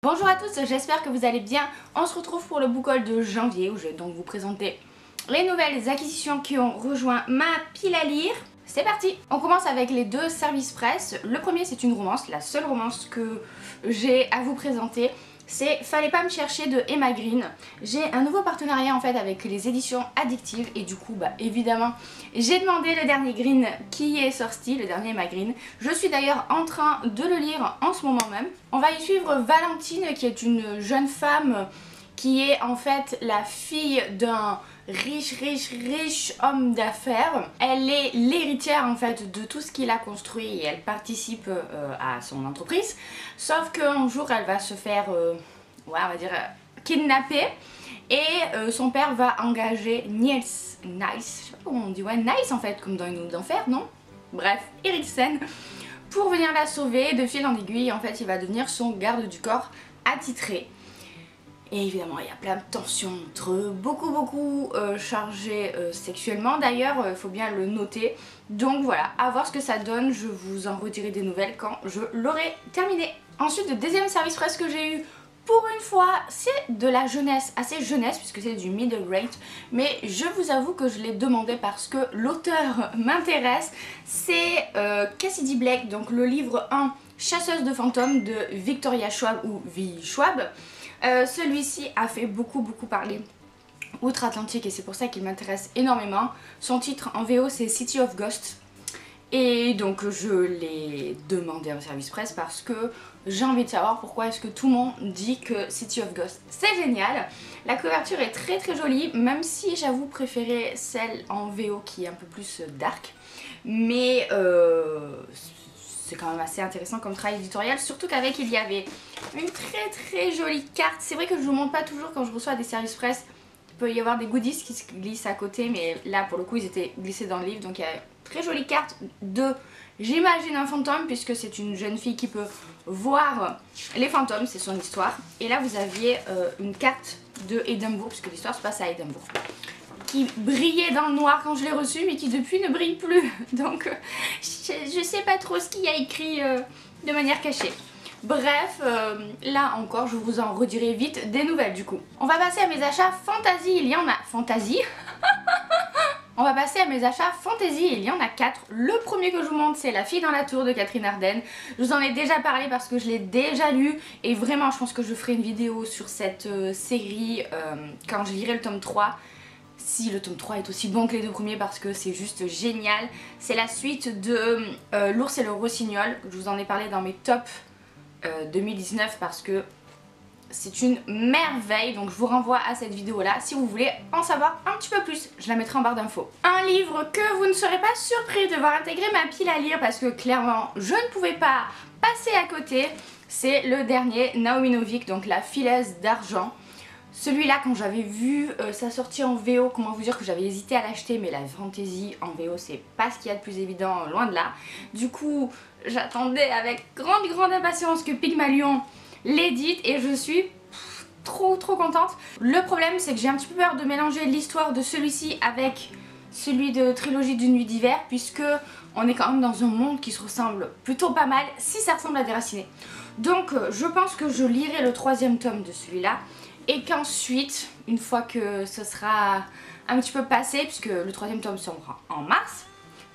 Bonjour à tous, j'espère que vous allez bien. On se retrouve pour le book haul de janvier où je vais donc vous présenter les nouvelles acquisitions qui ont rejoint ma pile à lire. C'est parti! On commence avec les deux services presse. Le premier, c'est une romance, la seule romance que j'ai à vous présenter. C'est Fallait pas me chercher de Emma Green. J'ai un nouveau partenariat en fait avec les éditions Addictive et du coup évidemment j'ai demandé le dernier Green qui est sorti, le dernier Emma Green. Je suis d'ailleurs en train de le lire en ce moment même. On va y suivre Valentine qui est une jeune femme qui est en fait la fille d'un riche homme d'affaires. Elle est l'héritière en fait de tout ce qu'il a construit et elle participe à son entreprise. Sauf qu'un jour elle va se faire, on va dire, kidnapper et son père va engager Nice, je sais pas comment on dit, ouais Nice en fait, comme dans une autre d'enfer, non? Bref, Eriksen, pour venir la sauver de fil en aiguille. En fait il va devenir son garde du corps attitré. Et évidemment il y a plein de tensions entre eux, beaucoup chargées sexuellement d'ailleurs, il faut bien le noter. Donc voilà, à voir ce que ça donne, je vous en redirai des nouvelles quand je l'aurai terminé. Ensuite, le deuxième service presse que j'ai eu, pour une fois, c'est de la jeunesse, assez jeunesse puisque c'est du middle grade. Mais je vous avoue que je l'ai demandé parce que l'auteur m'intéresse. C'est Cassidy Blake, donc le livre 1, Chasseuse de fantômes de Victoria Schwab ou V. Schwab. Celui-ci a fait beaucoup parler outre-Atlantique et c'est pour ça qu'il m'intéresse énormément. Son titre en VO c'est City of Ghosts. Et donc je l'ai demandé en service presse parce que j'ai envie de savoir pourquoi est-ce que tout le monde dit que City of Ghosts c'est génial. La couverture est très jolie, même si j'avoue préférer celle en VO qui est un peu plus dark. Mais c'est quand même assez intéressant comme travail éditorial, surtout qu'avec il y avait une très jolie carte. C'est vrai que je vous montre pas toujours quand je reçois des services presse. Il peut y avoir des goodies qui se glissent à côté, mais là pour le coup ils étaient glissés dans le livre. Donc il y a une très jolie carte de, j'imagine, un fantôme, puisque c'est une jeune fille qui peut voir les fantômes, c'est son histoire. Et là vous aviez une carte de Édimbourg, puisque l'histoire se passe à Édimbourg, qui brillait dans le noir quand je l'ai reçu mais qui depuis ne brille plus. Donc je sais pas trop ce qu'il y a écrit de manière cachée. Bref, là encore je vous en redirai vite des nouvelles du coup. On va passer à mes achats fantasy, il y en a... Fantasy. On va passer à mes achats fantasy, il y en a 4. Le premier que je vous montre c'est La fille dans la tour de Catherine Arden. Je vous en ai déjà parlé parce que je l'ai déjà lu et vraiment je pense que je ferai une vidéo sur cette série quand je lirai le tome 3. Si le tome 3 est aussi bon que les deux premiers parce que c'est juste génial. C'est la suite de L'ours et le rossignol. Je vous en ai parlé dans mes tops 2019 parce que c'est une merveille. Donc je vous renvoie à cette vidéo là si vous voulez en savoir un petit peu plus. Je la mettrai en barre d'infos. Un livre que vous ne serez pas surpris de voir intégrer ma pile à lire parce que clairement je ne pouvais pas passer à côté. C'est le dernier Naomi Novik, donc La filaise d'argent. Celui-là, quand j'avais vu sa sortie en VO, comment vous dire que j'avais hésité à l'acheter, mais la fantasy en VO c'est pas ce qu'il y a de plus évident, loin de là. Du coup j'attendais avec grande impatience que Pygmalion l'édite et je suis trop contente. Le problème c'est que j'ai un petit peu peur de mélanger l'histoire de celui-ci avec celui de Trilogie d'une nuit d'hiver, puisque on est quand même dans un monde qui se ressemble plutôt pas mal, si ça ressemble à Déraciné. Donc je pense que je lirai le troisième tome de celui-là et qu'ensuite, une fois que ce sera un petit peu passé, puisque le troisième tome sort en mars,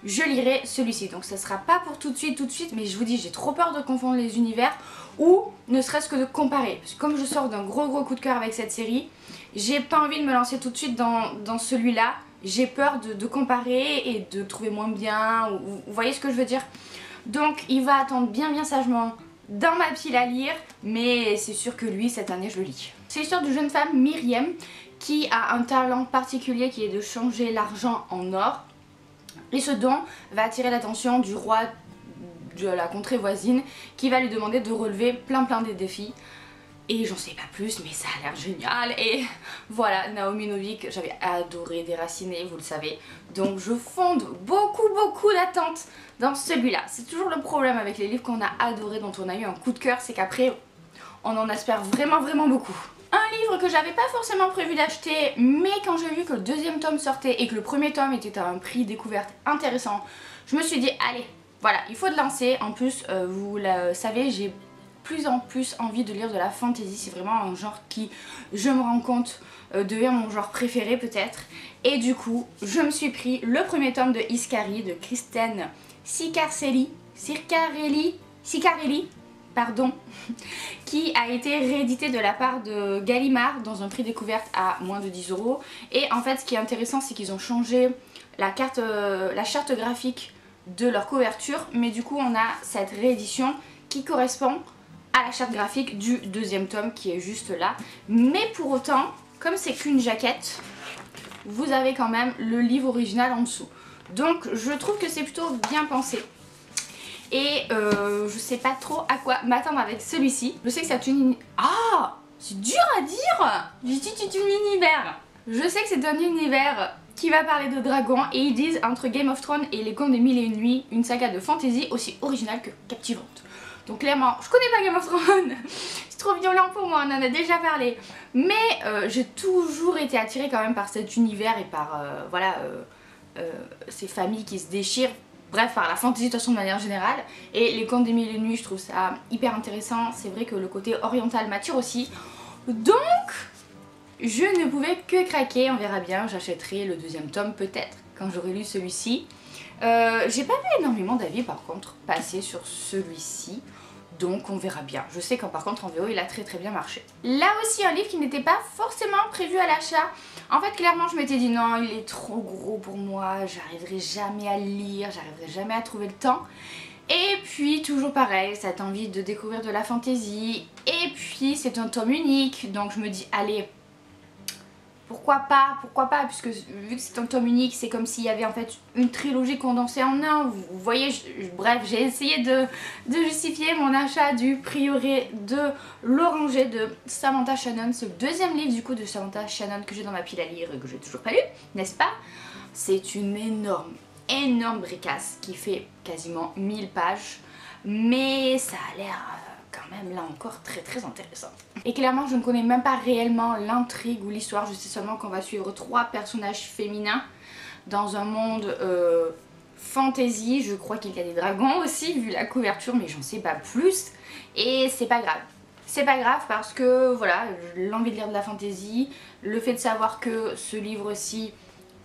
je lirai celui-ci. Donc ça sera pas pour tout de suite, mais je vous dis j'ai trop peur de confondre les univers ou ne serait-ce que de comparer. Parce que comme je sors d'un gros coup de cœur avec cette série, j'ai pas envie de me lancer tout de suite dans celui-là. J'ai peur de comparer et de trouver moins bien, vous voyez ce que je veux dire. Donc il va attendre bien sagement dans ma pile à lire, mais c'est sûr que lui cette année je le lis. C'est l'histoire d'une jeune femme, Myriam, qui a un talent particulier qui est de changer l'argent en or. Et ce don va attirer l'attention du roi de la contrée voisine qui va lui demander de relever plein des défis. Et j'en sais pas plus, mais ça a l'air génial. Et voilà, Naomi Novik, j'avais adoré Déraciné, vous le savez. Donc je fonde beaucoup d'attentes dans celui-là. C'est toujours le problème avec les livres qu'on a adorés, dont on a eu un coup de cœur, c'est qu'après on en espère vraiment beaucoup. Un livre que j'avais pas forcément prévu d'acheter, mais quand j'ai vu que le deuxième tome sortait et que le premier tome était à un prix découverte intéressant, je me suis dit allez, voilà, il faut te lancer. En plus, vous le savez, j'ai plus en plus envie de lire de la fantasy. C'est vraiment un genre qui, je me rends compte, devient mon genre préféré peut-être. Et du coup, je me suis pris le premier tome de Iscari de Kristen Ciccarelli, pardon, qui a été réédité de la part de Gallimard dans un prix découverte à moins de 10 €. Et en fait, ce qui est intéressant, c'est qu'ils ont changé la charte graphique de leur couverture, mais du coup, on a cette réédition qui correspond à la charte graphique du deuxième tome qui est juste là. Mais pour autant, comme c'est qu'une jaquette, vous avez quand même le livre original en dessous. Donc, je trouve que c'est plutôt bien pensé. Et je sais pas trop à quoi m'attendre avec celui-ci. Je sais que c'est une... Ah, c'est dur à dire. J'ai dit c'est un univers. Je sais que c'est un univers qui va parler de dragons. Et ils disent entre Game of Thrones et les Contes des Mille et une Nuits, une saga de fantasy aussi originale que captivante. Donc clairement, je connais pas Game of Thrones. C'est trop violent pour moi, on en a déjà parlé. Mais j'ai toujours été attirée quand même par cet univers et par voilà, ces familles qui se déchirent. Bref, par la fantasy de toute façon de manière générale. Et les Contes des Mille et une Nuits, je trouve ça hyper intéressant. C'est vrai que le côté oriental m'attire aussi. Donc, je ne pouvais que craquer. On verra bien, j'achèterai le deuxième tome peut-être quand j'aurai lu celui-ci. J'ai pas vu énormément d'avis par contre passer sur celui-ci. Donc on verra bien. Je sais que par contre en VO il a très bien marché. Là aussi un livre qui n'était pas forcément prévu à l'achat. En fait clairement je m'étais dit non, il est trop gros pour moi, j'arriverai jamais à le lire, j'arriverai jamais à trouver le temps. Et puis toujours pareil, cette envie de découvrir de la fantaisie. Et puis c'est un tome unique, donc je me dis allez, pourquoi pas, puisque vu que c'est un tome unique, c'est comme s'il y avait en fait une trilogie condensée en un. Vous voyez, bref, j'ai essayé de justifier mon achat du Prieuré de l'Oranger de Samantha Shannon. C'est le deuxième livre du coup de Samantha Shannon que j'ai dans ma pile à lire et que j'ai toujours pas lu, n'est-ce pas? C'est une énorme bricasse qui fait quasiment 1000 pages, mais ça a l'air quand même là encore très intéressant. Et clairement je ne connais même pas réellement l'intrigue ou l'histoire, je sais seulement qu'on va suivre 3 personnages féminins dans un monde fantasy. Je crois qu'il y a des dragons aussi vu la couverture, mais j'en sais pas plus et c'est pas grave. C'est pas grave parce que voilà, l'envie de lire de la fantasy, le fait de savoir que ce livre-ci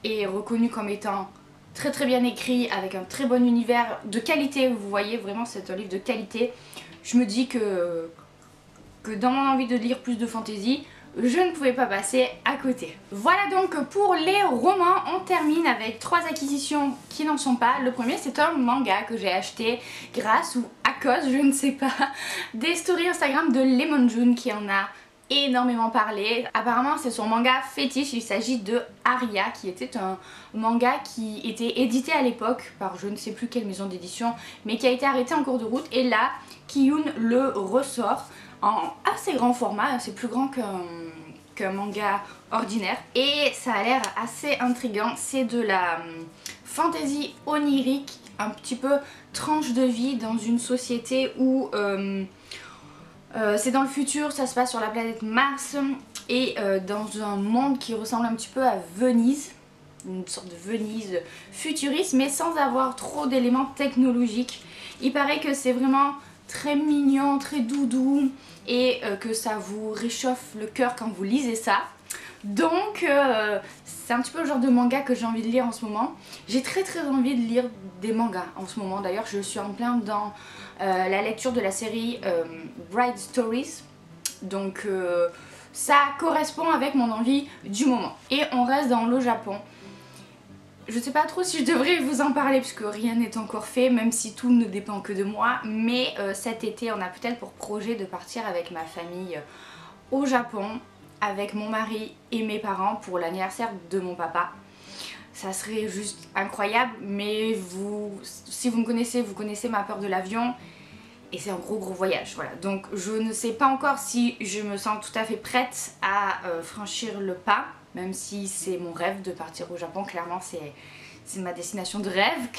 est reconnu comme étant très bien écrit avec un très bon univers de qualité, vous voyez vraiment c'est un livre de qualité. Je me dis que dans mon envie de lire plus de fantasy, je ne pouvais pas passer à côté. Voilà donc pour les romans, on termine avec 3 acquisitions qui n'en sont pas. Le premier c'est un manga que j'ai acheté grâce ou à cause, je ne sais pas, des stories Instagram de Lemon June qui en a énormément parlé. Apparemment c'est son manga fétiche, il s'agit de Aria qui était un manga qui était édité à l'époque par je ne sais plus quelle maison d'édition mais qui a été arrêté en cours de route et là Kiyun le ressort en assez grand format, c'est plus grand qu'un manga ordinaire et ça a l'air assez intriguant. C'est de la fantasy onirique, un petit peu tranche de vie dans une société où c'est dans le futur, ça se passe sur la planète Mars et dans un monde qui ressemble un petit peu à Venise, une sorte de Venise futuriste mais sans avoir trop d'éléments technologiques. Il paraît que c'est vraiment très mignon, très doudou et que ça vous réchauffe le cœur quand vous lisez ça. Donc c'est un petit peu le genre de manga que j'ai envie de lire en ce moment. J'ai très envie de lire des mangas en ce moment. D'ailleurs je suis en plein dans la lecture de la série Bright Stories. Donc ça correspond avec mon envie du moment. Et on reste dans le Japon. Je sais pas trop si je devrais vous en parler puisque rien n'est encore fait, même si tout ne dépend que de moi. Mais cet été on a peut-être pour projet de partir avec ma famille au Japon, avec mon mari et mes parents pour l'anniversaire de mon papa. Ça serait juste incroyable, mais si vous me connaissez, vous connaissez ma peur de l'avion et c'est un gros voyage, voilà. Donc je ne sais pas encore si je me sens tout à fait prête à franchir le pas, même si c'est mon rêve de partir au Japon. Clairement c'est ma destination de rêve,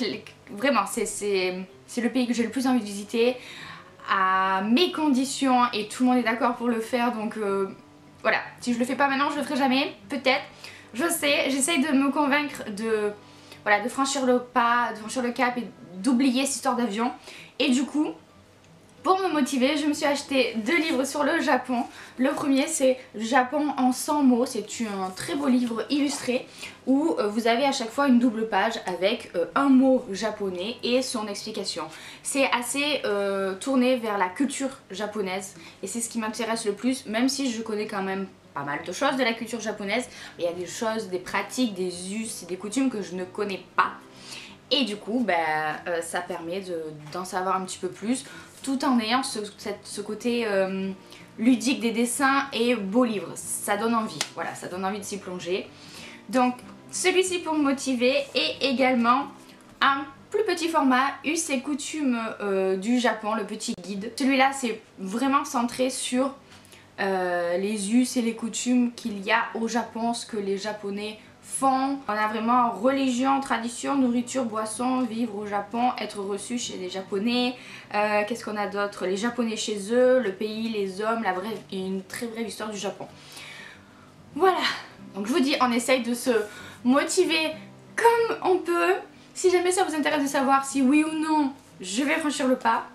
vraiment c'est le pays que j'ai le plus envie de visiter à mes conditions et tout le monde est d'accord pour le faire. Donc voilà, si je le fais pas maintenant je le ferai jamais, peut-être, je sais, j'essaye de me convaincre de franchir le pas, de franchir le cap et d'oublier cette histoire d'avion. Et du coup Pour me motiver, je me suis acheté 2 livres sur le Japon. Le premier c'est Japon en 100 mots, c'est un très beau livre illustré où vous avez à chaque fois une double page avec un mot japonais et son explication. C'est assez tourné vers la culture japonaise et c'est ce qui m'intéresse le plus, même si je connais quand même pas mal de choses de la culture japonaise. Il y a des choses, des pratiques, des us et des coutumes que je ne connais pas. Et du coup, ça permet d'en savoir un petit peu plus tout en ayant ce côté ludique des dessins et beau livre. Ça donne envie, voilà, ça donne envie de s'y plonger. Donc celui-ci pour me motiver et également un plus petit format, us et coutumes du Japon, le petit guide. Celui-là c'est vraiment centré sur les us et les coutumes qu'il y a au Japon, ce que les Japonais font. On a vraiment religion, tradition, nourriture, boisson, vivre au Japon, être reçu chez les Japonais. Qu'est-ce qu'on a d'autre? Les Japonais chez eux, le pays, les hommes, la vraie et une très brève histoire du Japon. Voilà, donc je vous dis, on essaye de se motiver comme on peut. Si jamais ça vous intéresse de savoir si oui ou non je vais franchir le pas,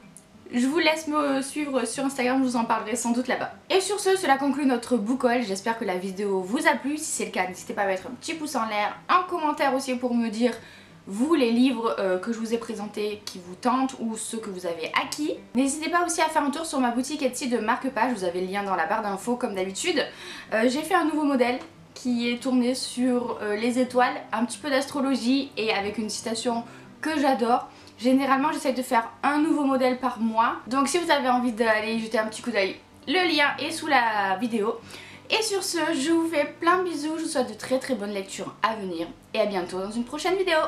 je vous laisse me suivre sur Instagram, je vous en parlerai sans doute là-bas. Et sur ce, cela conclut notre book haul. J'espère que la vidéo vous a plu. Si c'est le cas, n'hésitez pas à mettre un petit pouce en l'air, un commentaire aussi pour me dire vous les livres que je vous ai présentés qui vous tentent ou ceux que vous avez acquis. N'hésitez pas aussi à faire un tour sur ma boutique Etsy de marque-page, vous avez le lien dans la barre d'infos comme d'habitude. J'ai fait un nouveau modèle qui est tourné sur les étoiles, un petit peu d'astrologie et avec une citation que j'adore. Généralement j'essaye de faire un nouveau modèle par mois, donc si vous avez envie d'aller jeter un petit coup d'œil, le lien est sous la vidéo. Et sur ce, je vous fais plein de bisous, je vous souhaite de très bonnes lectures à venir et à bientôt dans une prochaine vidéo.